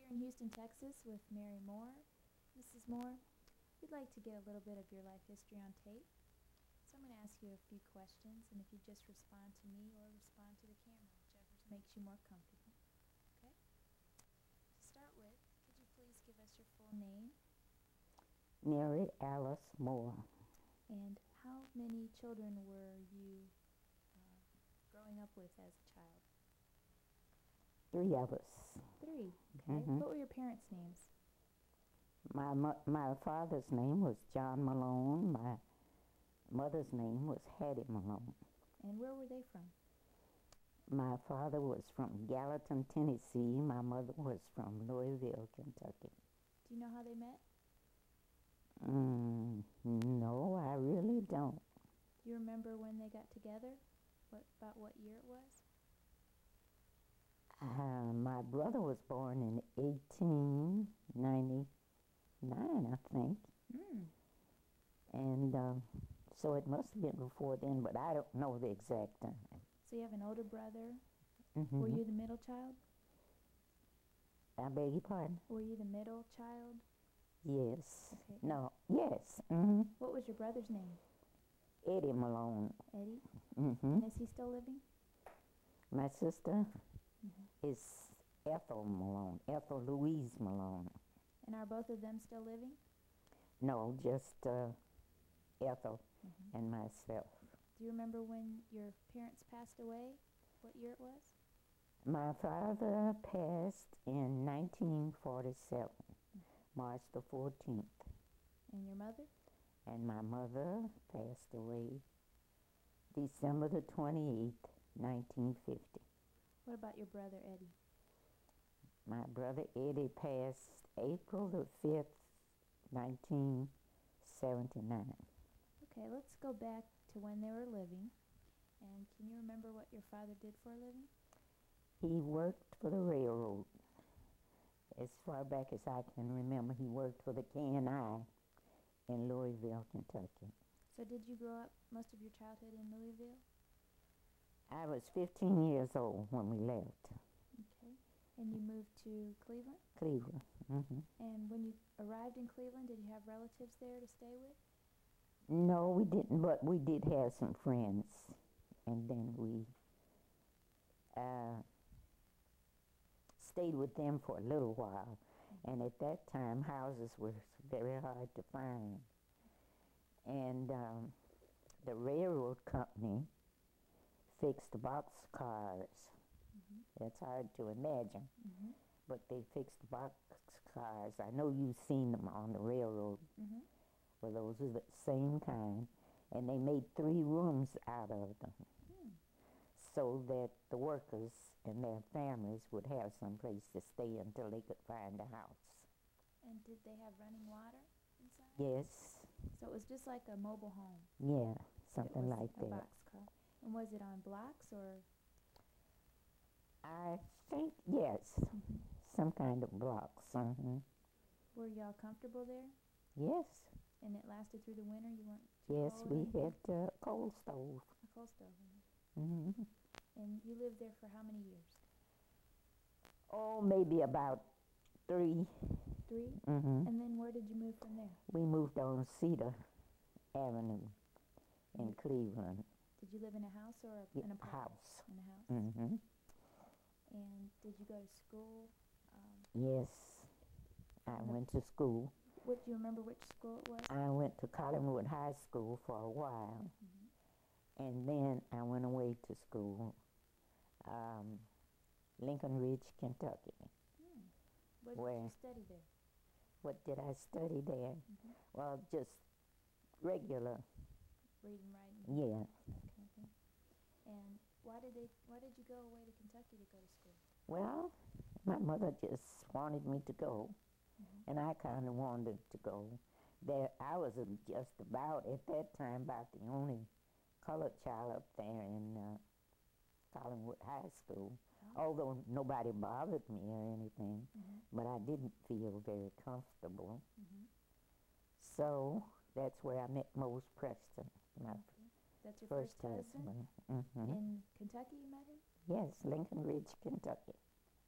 here in Houston, Texas with Mary Moore. Mrs. Moore, we'd like to get a little bit of your life history on tape. So I'm going to ask you a few questions, and if you just respond to me or respond to the camera, whichever makes you more comfortable. Okay? To start with, could you please give us your full name? Mary Alice Moore. And how many children were you growing up with as a child? 3 of us. 3. Okay. What were your parents' names? My father's name was John Malone. My mother's name was Hattie Malone. And where were they from? My father was from Gallatin, Tennessee. My mother was from Louisville, Kentucky. Do you know how they met? No, I really don't. Do you remember when they got together? About what year it was? My brother was born in 1899, I think. And so it must have been before then, but I don't know the exact time. So you have an older brother. Were you the middle child? I beg your pardon? Were you the middle child? Yes. Okay. No. Yes. What was your brother's name? Eddie Malone. Eddie? And is he still living? My sister is Ethel Malone, Ethel Louise Malone. And are both of them still living? No, just Ethel and myself. Do you remember when your parents passed away? What year it was? My father passed in 1947, March the 14th. And your mother? And my mother passed away December the 28th, 1950. What about your brother, Eddie? My brother Eddie passed April the 5th, 1979. Okay, let's go back to when they were living. And can you remember what your father did for a living? He worked for the railroad. As far back as I can remember, he worked for the K&I in Louisville, Kentucky. So did you grow up most of your childhood in Louisville? I was 15 years old when we left. Okay. And you moved to Cleveland? Cleveland. And when you arrived in Cleveland, did you have relatives there to stay with? No, we didn't, but we did have some friends. And then we stayed with them for a little while. And at that time, houses were very hard to find. And the railroad company fixed boxcars. That's hard to imagine. But they fixed boxcars. I know you've seen them on the railroad. Well, those are the same kind. And they made 3 rooms out of them so that the workers and their families would have some place to stay until they could find a house. And did they have running water inside? Yes. So it was just like a mobile home? Yeah, something like that. A boxcar. And was it on blocks or? I think, yes, some kind of blocks. Were y'all comfortable there? Yes. And it lasted through the winter? You weren't too Yes, cold? we had a coal stove. A coal stove. And you lived there for how many years? Oh, maybe about 3. 3? And then where did you move from there? We moved on Cedar Avenue in Cleveland. Did you live in a house or an apartment? House. In a house? And did you go to school? Yes, I went to school. Do you remember which school it was? I went to Collinwood High School for a while. And then I went away to school, Lincoln Ridge, Kentucky. What did you study there? What did I study there? Well, just regular. Reading, writing? Yeah. Okay. And why did you go away to Kentucky to go to school? Well, my mother just wanted me to go, and I kind of wanted to go. There, I was just about, at that time, about the only colored child up there in Collinwood High School, although nobody bothered me or anything, but I didn't feel very comfortable. So that's where I met Mose Preston, my That's your first husband? In Kentucky you met him? Yes, Lincoln Ridge, Kentucky.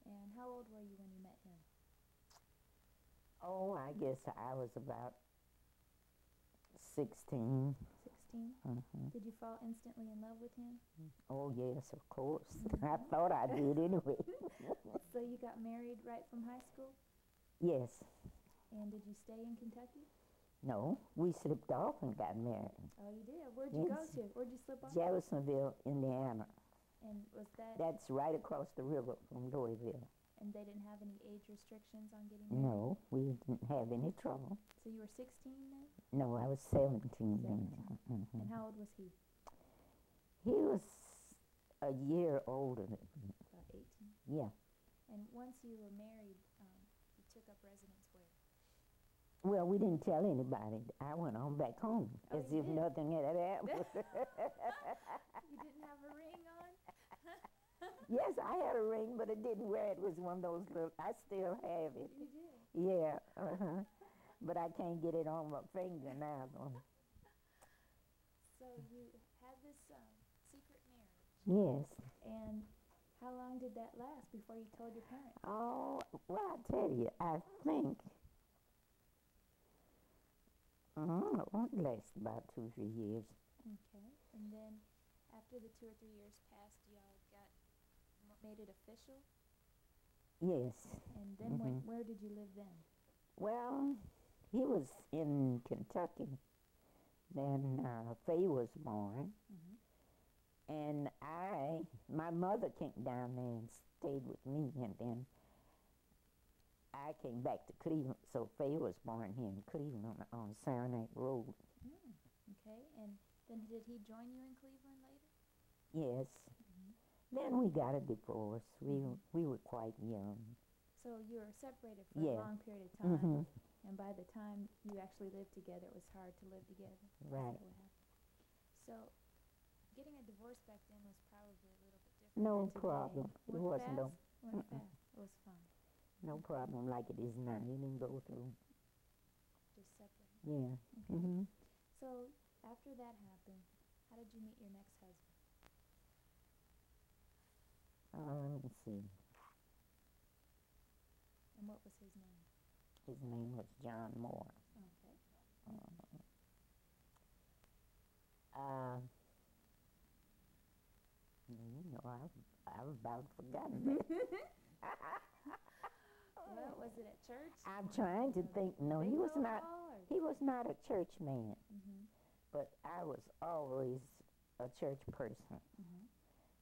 And how old were you when you met him? Oh, I guess I was about 16. 16? Did you fall instantly in love with him? Oh, yes, of course. I thought I did anyway. So you got married right from high school? Yes. And did you stay in Kentucky? No, we slipped off and got married. Oh, you did? Where'd you go Yes. to? Where'd you slip off? Jeffersonville, Indiana. And was that... That's right across the river from Louisville. And they didn't have any age restrictions on getting married? No, we didn't have any trouble. So you were 16 then? No, I was 17 then. 17. And how old was he? He was a year older than me. About 18. Yeah. And once you were married, you took up residence where? Well, we didn't tell anybody. I went on back home Oh, as you if did? nothing had happened. You didn't have a ring on? Yes, I had a ring, but it didn't wear it. It was one of those little, I still have it. You did? Yeah, but I can't get it on my finger now, though. So you had this secret marriage. Yes. And how long did that last before you told your parents? Oh, well, I tell you, I think it won't last about 2-3 years. Okay. And then after the 2 or 3 years passed, y'all made it official? Yes. And then where did you live then? Well, he was in Kentucky. Then Faye was born. And my mother came down there and stayed with me, and then I came back to Cleveland. So Faye was born here in Cleveland on Saranac Road. Okay, and then did he join you in Cleveland later? Yes. Then we got a divorce. We were quite young. So you were separated for Yeah. a long period of time, and by the time you actually lived together, it was hard to live together. Right. Is that what happened? So getting a divorce back then was probably a little bit different No than today. problem. It Went wasn't fast? Went fast. It was fun. no problem like it is now. You didn't go through. Just separate. Yeah. Okay. So after that happened, how did you meet your next husband? Let me see. And what was his name? His name was John Moore. Okay. You know, I've about forgotten that. Well, was it at church? I'm trying to think. No, he was not. Hard. He was not a church man, Mm-hmm. but I was always a church person. Mm-hmm.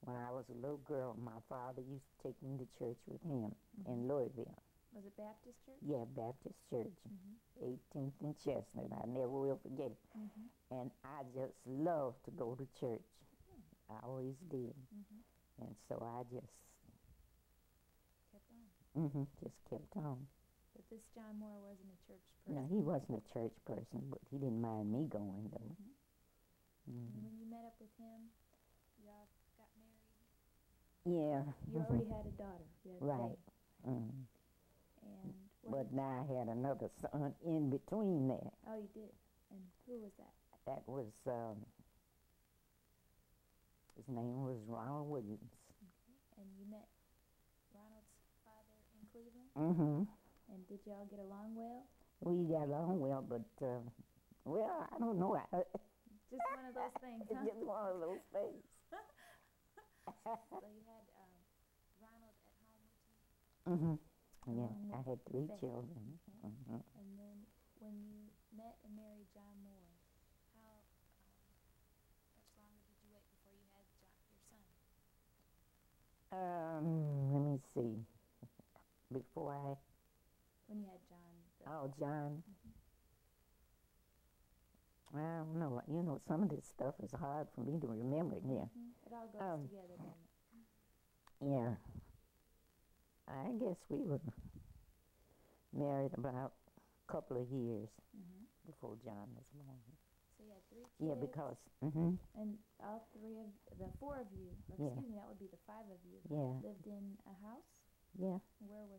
When I was a little girl, my father used to take me to church with him in Louisville. Was it Baptist church? Yeah, Baptist Church, 18th and Chestnut. I never will forget it. And I just loved to go to church. I always did. And so I just Kept on. just kept on. But this John Moore wasn't a church person. No, he wasn't a church person, but he didn't mind me going, though. And when you met up with him, y'all got married? Yeah. You already had a daughter. You had Right. Faye. And But now I had another son in between there. Oh, you did? And who was that? That was, his name was Ronald Williams. And you met Ronald's father in Cleveland? And did y'all get along well? We got along well, but, well, I don't know. Just one of those things, It's huh? just one of those things. So you had Ronald at home with you? Yeah, Along I with had 3 Faye. children. Okay. And then when you met and married John Moore, how much longer did you wait before you had your son? Let me see. Before When you had John. John. I don't know. You know, some of this stuff is hard for me to remember. Yeah. It all goes together, doesn't it? Yeah. I guess we were married about a couple of years before John was born. So you had 3 kids? Yeah, because, And all 4 of you, Yeah. excuse me, that would be the 5 of you, yeah, lived in a house? yeah. Where was